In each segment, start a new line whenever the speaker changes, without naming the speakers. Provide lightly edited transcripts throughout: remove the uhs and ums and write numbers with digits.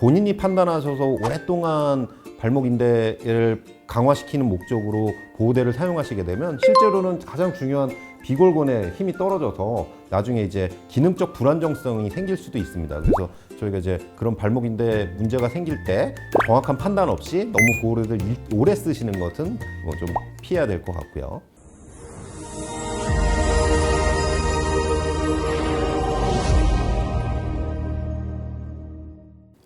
본인이 판단하셔서 오랫동안 발목 인대를 강화시키는 목적으로 보호대를 사용하시게 되면 실제로는 가장 중요한 비골근의 힘이 떨어져서 나중에 이제 기능적 불안정성이 생길 수도 있습니다. 그래서 저희가 이제 그런 발목 인대 문제가 생길 때 정확한 판단 없이 너무 보호대를 오래 쓰시는 것은 뭐 좀 피해야 될 것 같고요.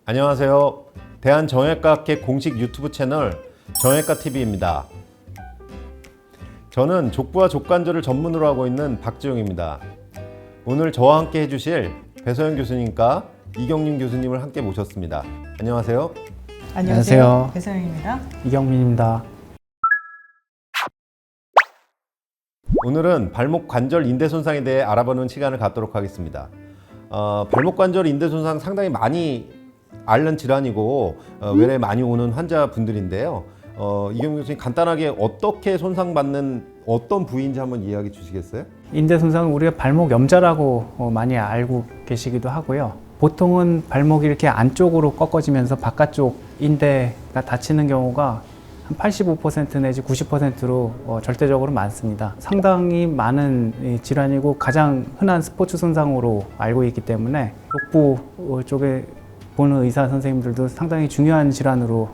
안녕하세요. 대한정형외과학회 공식 유튜브 채널 정형외과TV입니다. 저는 족부와 족관절을 전문으로 하고 있는 박지용입니다. 오늘 저와 함께 해주실 배서영 교수님과 이경림 교수님을 함께 모셨습니다. 안녕하세요.
안녕하세요.
배서영입니다.
이경민입니다.
오늘은 발목 관절 인대 손상에 대해 알아보는 시간을 갖도록 하겠습니다. 발목 관절 인대 손상 상당히 많이 앓는 질환이고 외래 많이 오는 환자분들인데요. 이경민 교수님 간단하게 어떻게 손상받는 어떤 부위인지 한번 이야기해 주시겠어요?
인대 손상은 우리가 발목 염좌라고 많이 알고 계시기도 하고요. 보통은 발목이 이렇게 안쪽으로 꺾어지면서 바깥쪽 인대가 다치는 경우가 한 85% 내지 90%로 절대적으로 많습니다. 상당히 많은 질환이고 가장 흔한 스포츠 손상으로 알고 있기 때문에 족부 쪽에 보는 의사 선생님들도 상당히 중요한 질환으로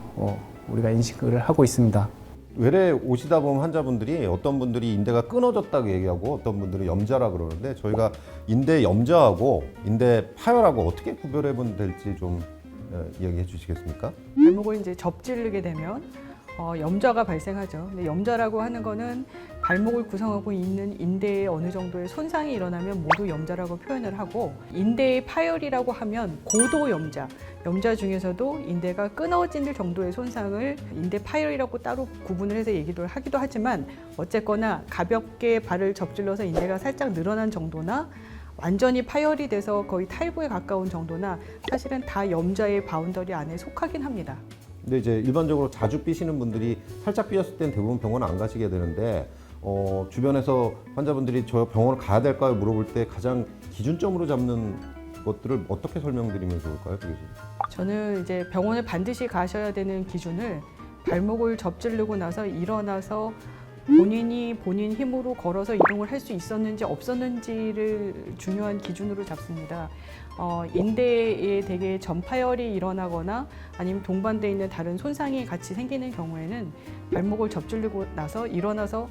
우리가 인식을 하고 있습니다.
외래 오시다 보면 환자분들이 어떤 분들이 인대가 끊어졌다고 얘기하고 어떤 분들은 염좌라 그러는데 저희가 인대 염좌하고 인대 파열하고 어떻게 구별해 보면 될지 좀 이야기해 주시겠습니까?
발목을 이제 접지르게 되면 염좌가 발생하죠. 근데 염좌라고 하는 거는 발목을 구성하고 있는 인대에 어느 정도의 손상이 일어나면 모두 염좌라고 표현을 하고, 인대의 파열이라고 하면 고도 염좌, 염좌 중에서도 인대가 끊어질 정도의 손상을 인대 파열이라고 따로 구분을 해서 얘기를 하기도 하지만, 어쨌거나 가볍게 발을 접질러서 인대가 살짝 늘어난 정도나 완전히 파열이 돼서 거의 탈부에 가까운 정도나 사실은 다 염좌의 바운더리 안에 속하긴 합니다.
근데 이제 일반적으로 자주 삐시는 분들이 살짝 삐었을 땐 대부분 병원 안 가시게 되는데 주변에서 환자분들이 저 병원을 가야 될까요? 물어볼 때 가장 기준점으로 잡는 것들을 어떻게 설명드리면 좋을까요?
저는 이제 병원을 반드시 가셔야 되는 기준을 발목을 접지르고 나서 일어나서 본인이 본인 힘으로 걸어서 이동을 할 수 있었는지 없었는지를 중요한 기준으로 잡습니다. 인대에 되게 전파열이 일어나거나 아니면 동반되어 있는 다른 손상이 같이 생기는 경우에는 발목을 접지르고 나서 일어나서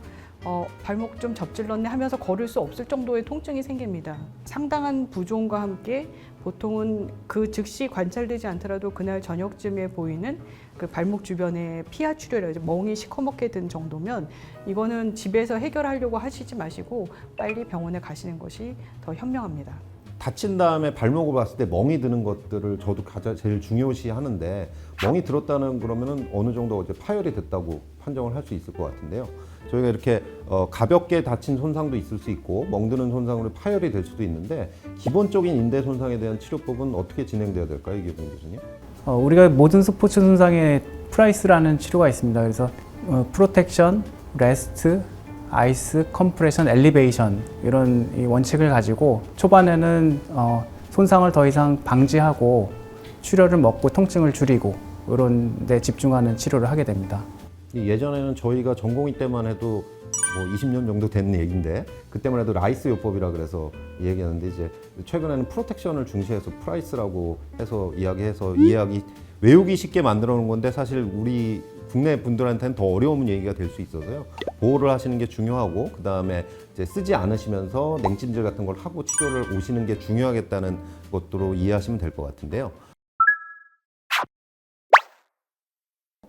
발목 좀 접질렀네 하면서 걸을 수 없을 정도의 통증이 생깁니다. 상당한 부종과 함께 보통은 그 즉시 관찰되지 않더라도 그날 저녁쯤에 보이는 그 발목 주변에 피하 출혈, 멍이 시커멓게 든 정도면 이거는 집에서 해결하려고 하시지 마시고 빨리 병원에 가시는 것이 더 현명합니다.
다친 다음에 발목을 봤을 때 멍이 드는 것들을 저도 가장 제일 중요시 하는데, 멍이 들었다는 그러면은 어느 정도 이제 파열이 됐다고 판정을 할 수 있을 것 같은데요. 저희가 이렇게 가볍게 다친 손상도 있을 수 있고 멍드는 손상으로 파열이 될 수도 있는데, 기본적인 인대 손상에 대한 치료법은 어떻게 진행돼야 될까요, 이경민 교수님?
우리가 모든 스포츠 손상에 프라이스라는 치료가 있습니다. 그래서 프로텍션, 레스트, 아이스, 컴프레션, 엘리베이션 이런 이 원칙을 가지고 초반에는 손상을 더 이상 방지하고 출혈을 먹고 통증을 줄이고 이런 데 집중하는 치료를 하게 됩니다.
예전에는 저희가 전공의 때만 해도 뭐 20년 정도 된 얘기인데, 그때만 해도 라이스 요법이라 그래서 얘기하는데, 이제 최근에는 프로텍션을 중시해서 프라이스라고 해서 이야기해서 이해하기 외우기 쉽게 만들어 놓은 건데, 사실 우리 국내 분들한테는 더 어려운 얘기가 될 수 있어서요. 보호를 하시는 게 중요하고, 그 다음에 이제 쓰지 않으시면서 냉찜질 같은 걸 하고 치료를 오시는 게 중요하겠다는 것으로 이해하시면 될 것 같은데요.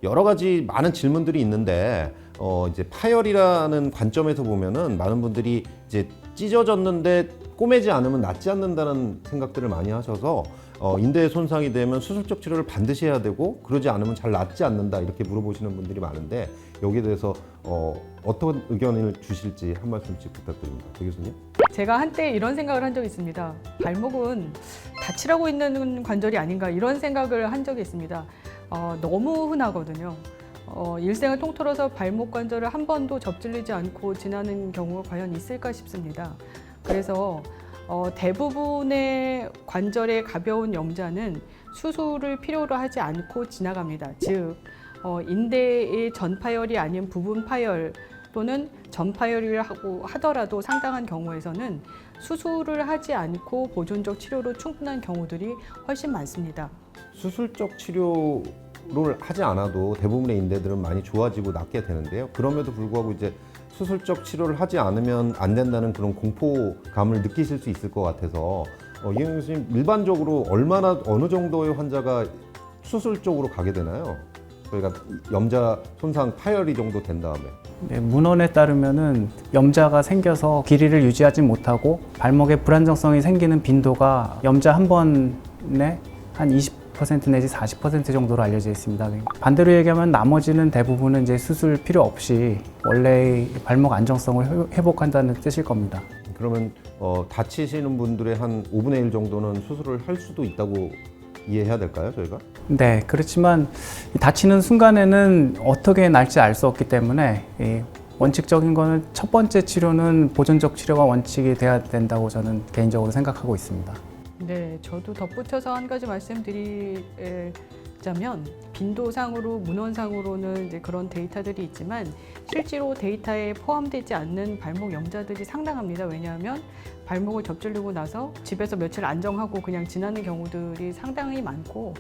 여러 가지 많은 질문들이 있는데 이제 파열이라는 관점에서 보면은 많은 분들이 이제 찢어졌는데 꼬매지 않으면 낫지 않는다는 생각들을 많이 하셔서 인대 손상이 되면 수술적 치료를 반드시 해야 되고 그러지 않으면 잘 낫지 않는다 이렇게 물어보시는 분들이 많은데, 여기에 대해서 어떤 의견을 주실지 한 말씀씩 부탁드립니다. 배 교수님.
제가 한때 이런 생각을 한 적이 있습니다. 발목은 다치라고 있는 관절이 아닌가 이런 생각을 한 적이 있습니다. 너무 흔하거든요. 일생을 통틀어서 발목 관절을 한 번도 접질리지 않고 지나는 경우가 과연 있을까 싶습니다. 그래서 대부분의 관절의 가벼운 염좌는 수술을 필요로 하지 않고 지나갑니다. 즉 인대의 전 파열이 아닌 부분 파열 또는 전 파열이라고 하더라도 상당한 경우에서는 수술을 하지 않고 보존적 치료로 충분한 경우들이 훨씬 많습니다.
수술적 치료를 하지 않아도 대부분의 인대들은 많이 좋아지고 낫게 되는데요. 그럼에도 불구하고 이제 수술적 치료를 하지 않으면 안 된다는 그런 공포감을 느끼실 수 있을 것 같아서 이행 교수님, 일반적으로 얼마나 어느 정도의 환자가 수술 쪽으로 가게 되나요? 저희가 염자 손상 파열이 정도 된 다음에.
네, 문헌에 따르면은 염자가 생겨서 길이를 유지하지 못하고 발목에 불안정성이 생기는 빈도가 염자 한 번에 한 20% 내지 40% 정도로 알려져 있습니다. 반대로 얘기하면 나머지는 대부분은 이제 수술 필요 없이 원래의 발목 안정성을 회복한다는 뜻일 겁니다.
그러면 다치시는 분들의 한 5분의 1 정도는 수술을 할 수도 있다고 이해해야 될까요, 저희가?
네, 그렇지만 다치는 순간에는 어떻게 날지 알 수 없기 때문에 원칙적인 거는 첫 번째 치료는 보존적 치료가 원칙이 돼야 된다고 저는 개인적으로 생각하고 있습니다.
네, 저도 덧붙여서 한 가지 말씀드리자면 빈도상으로 문헌상으로는 이제 그런 데이터들이 있지만 실제로 데이터에 포함되지 않는 발목 염자들이 상당합니다. 왜냐하면 발목을 접질르고 나서 집에서 며칠 안정하고 그냥 지나는 경우들이 상당히 많고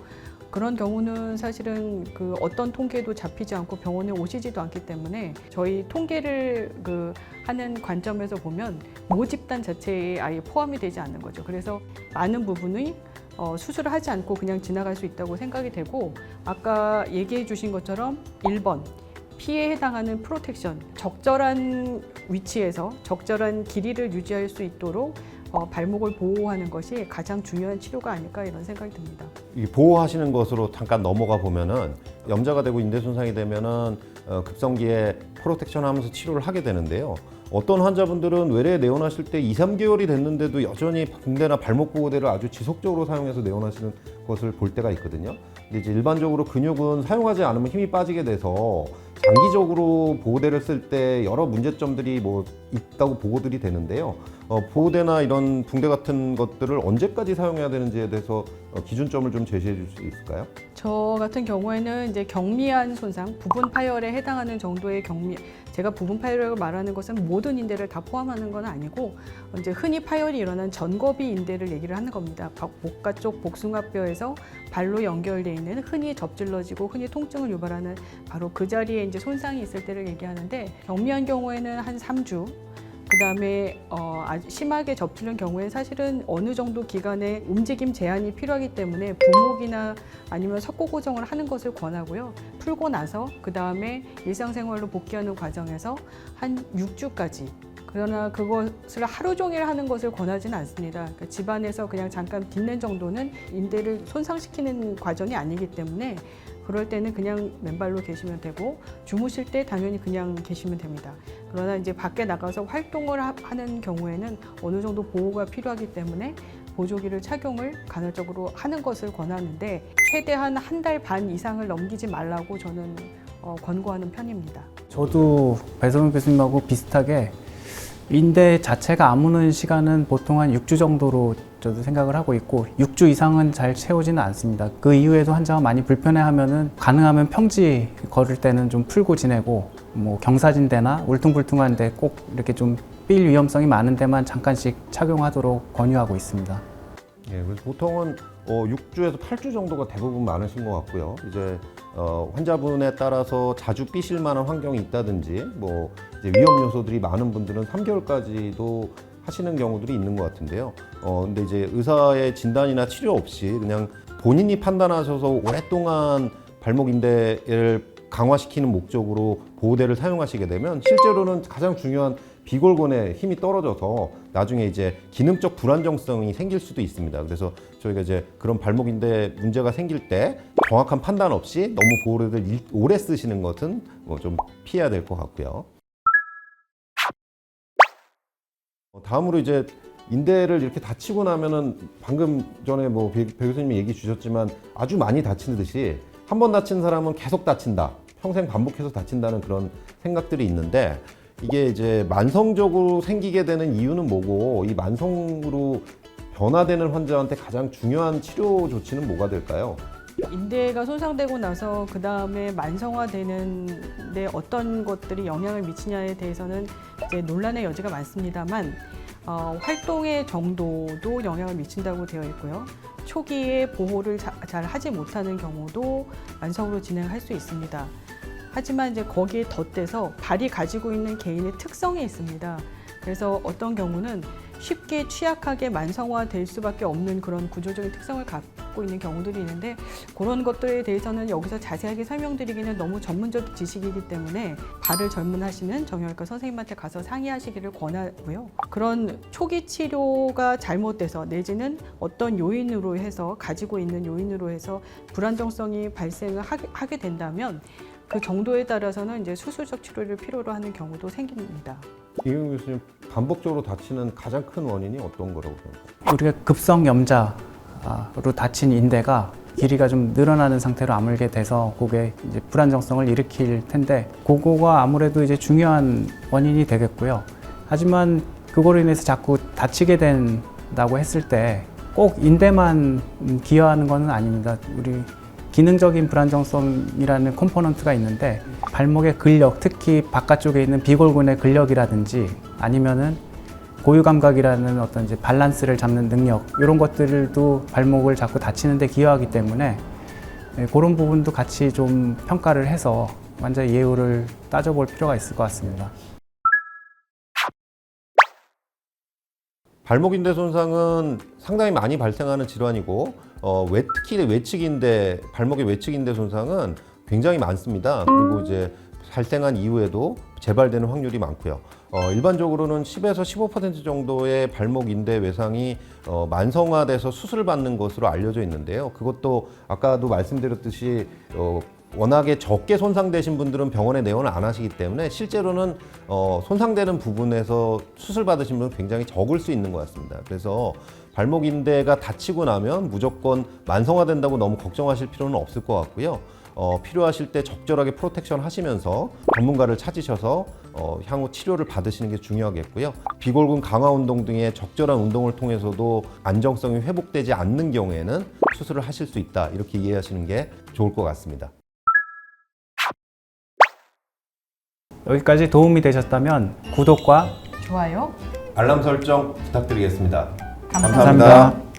그런 경우는 사실은 그 어떤 통계도 잡히지 않고 병원에 오시지도 않기 때문에 저희 통계를 하는 관점에서 보면 모집단 자체에 아예 포함이 되지 않는 거죠. 그래서 많은 부분이 수술을 하지 않고 그냥 지나갈 수 있다고 생각이 되고 아까 얘기해 주신 것처럼 1번 피해에 해당하는 프로텍션, 적절한 위치에서 적절한 길이를 유지할 수 있도록 발목을 보호하는 것이 가장 중요한 치료가 아닐까 이런 생각이 듭니다.
이 보호하시는 것으로 잠깐 넘어가 보면은 염자가 되고 인대 손상이 되면은 급성기에 프로텍션 하면서 치료를 하게 되는데요. 어떤 환자분들은 외래에 내원하실 때 2, 3개월이 됐는데도 여전히 붕대나 발목 보호대를 아주 지속적으로 사용해서 내원하시는 것을 볼 때가 있거든요. 근데 이제 일반적으로 근육은 사용하지 않으면 힘이 빠지게 돼서 장기적으로 보호대를 쓸 때 여러 문제점들이 있다고 보고들이 되는데요. 보호대나 이런 붕대 같은 것들을 언제까지 사용해야 되는지에 대해서 기준점을 좀 제시해 줄 수 있을까요?
저 같은 경우에는 이제 경미한 손상, 부분 파열에 해당하는 정도의 제가 부분 파열이라고 말하는 것은 모든 인대를 다 포함하는 건 아니고 이제 흔히 파열이 일어난 전거비 인대를 얘기를 하는 겁니다. 목가 쪽 복숭아뼈에서 발로 연결되어 있는 흔히 접질러지고 흔히 통증을 유발하는 바로 그 자리에 이제 손상이 있을 때를 얘기하는데 경미한 경우에는 한 3주 그다음에 아주 심하게 접질른 경우에는 사실은 어느 정도 기간의 움직임 제한이 필요하기 때문에 부목이나 아니면 석고 고정을 하는 것을 권하고요. 풀고 나서 그다음에 일상생활로 복귀하는 과정에서 한 6주까지 그러나 그것을 하루 종일 하는 것을 권하지는 않습니다. 그러니까 집안에서 그냥 잠깐 딛는 정도는 인대를 손상시키는 과정이 아니기 때문에 그럴 때는 그냥 맨발로 계시면 되고 주무실 때 당연히 그냥 계시면 됩니다. 그러나 이제 밖에 나가서 활동을 하는 경우에는 어느 정도 보호가 필요하기 때문에 보조기를 착용을 간헐적으로 하는 것을 권하는데 최대한 한 달 반 이상을 넘기지 말라고 저는 권고하는 편입니다.
저도 배성훈 교수님하고 비슷하게 인대 자체가 아무는 시간은 보통 한 6주 정도로 저도 생각을 하고 있고 6주 이상은 잘 채우지는 않습니다. 그 이후에도 환자가 많이 불편해하면은 가능하면 평지 걸을 때는 좀 풀고 지내고 경사진대나 울퉁불퉁한데 꼭 이렇게 좀 삘 위험성이 많은 데만 잠깐씩 착용하도록 권유하고 있습니다.
예, 그래서 보통은 6주에서 8주 정도가 대부분 많으신 것 같고요. 이제 환자분에 따라서 자주 삐실 만한 환경이 있다든지 이제 위험 요소들이 많은 분들은 3개월까지도 하시는 경우들이 있는 것 같은데요. 근데 이제 의사의 진단이나 치료 없이 그냥 본인이 판단하셔서 오랫동안 발목 인대를 강화시키는 목적으로 보호대를 사용하시게 되면 실제로는 가장 중요한 비골건에 힘이 떨어져서 나중에 이제 기능적 불안정성이 생길 수도 있습니다. 그래서 저희가 이제 그런 발목인대 문제가 생길 때 정확한 판단 없이 너무 보호대를 오래 쓰시는 것은 좀 피해야 될 것 같고요. 다음으로 이제 인대를 이렇게 다치고 나면은 방금 전에 배 교수님이 얘기 주셨지만 아주 많이 다치듯이 한 번 다친 사람은 계속 다친다, 평생 반복해서 다친다는 그런 생각들이 있는데 이게 이제 만성적으로 생기게 되는 이유는 뭐고 이 만성으로 변화되는 환자한테 가장 중요한 치료 조치는 뭐가 될까요?
인대가 손상되고 나서 그 다음에 만성화되는데 어떤 것들이 영향을 미치냐에 대해서는 이제 논란의 여지가 많습니다만 활동의 정도도 영향을 미친다고 되어 있고요. 초기에 보호를 잘 하지 못하는 경우도 만성으로 진행할 수 있습니다. 하지만 이제 거기에 덧대서 발이 가지고 있는 개인의 특성이 있습니다. 그래서 어떤 경우는 쉽게 취약하게 만성화될 수밖에 없는 그런 구조적인 특성을 갖고 있는 경우들이 있는데 그런 것들에 대해서는 여기서 자세하게 설명드리기는 너무 전문적 지식이기 때문에 발을 전문하시는 정형외과 선생님한테 가서 상의하시기를 권하고요. 그런 초기 치료가 잘못돼서 내지는 어떤 요인으로 해서 가지고 있는 요인으로 해서 불안정성이 발생을 하게 된다면 그 정도에 따라서는 이제 수술적 치료를 필요로 하는 경우도 생깁니다.
이경 교수님, 반복적으로 다치는 가장 큰 원인이 어떤 거라고 생각하세요?
우리가 급성 염자로 다친 인대가 길이가 좀 늘어나는 상태로 아물게 돼서 그게 이제 불안정성을 일으킬 텐데 그거가 아무래도 이제 중요한 원인이 되겠고요. 하지만 그거로 인해서 자꾸 다치게 된다고 했을 때 꼭 인대만 기여하는 것은 아닙니다. 우리 기능적인 불안정성이라는 컴포넌트가 있는데 발목의 근력, 특히 바깥쪽에 있는 비골근의 근력이라든지 아니면은 고유 감각이라는 어떤 이제 밸런스를 잡는 능력 이런 것들도 발목을 자꾸 다치는 데 기여하기 때문에 그런 부분도 같이 좀 평가를 해서 환자 예후를 따져볼 필요가 있을 것 같습니다.
발목인대 손상은 상당히 많이 발생하는 질환이고 특히 외측인대, 발목의 외측인대 손상은 굉장히 많습니다. 그리고 이제 발생한 이후에도 재발되는 확률이 많고요. 일반적으로는 10에서 15% 정도의 발목인대 외상이 만성화돼서 수술받는 것으로 알려져 있는데요. 그것도 아까도 말씀드렸듯이 워낙에 적게 손상되신 분들은 병원에 내원을 안 하시기 때문에 실제로는 손상되는 부분에서 수술 받으신 분은 굉장히 적을 수 있는 것 같습니다. 그래서 발목인대가 다치고 나면 무조건 만성화된다고 너무 걱정하실 필요는 없을 것 같고요. 필요하실 때 적절하게 프로텍션 하시면서 전문가를 찾으셔서 향후 치료를 받으시는 게 중요하겠고요. 비골근 강화 운동 등의 적절한 운동을 통해서도 안정성이 회복되지 않는 경우에는 수술을 하실 수 있다, 이렇게 이해하시는 게 좋을 것 같습니다.
여기까지 도움이 되셨다면 구독과
좋아요.
알람 설정 부탁드리겠습니다.
감사합니다.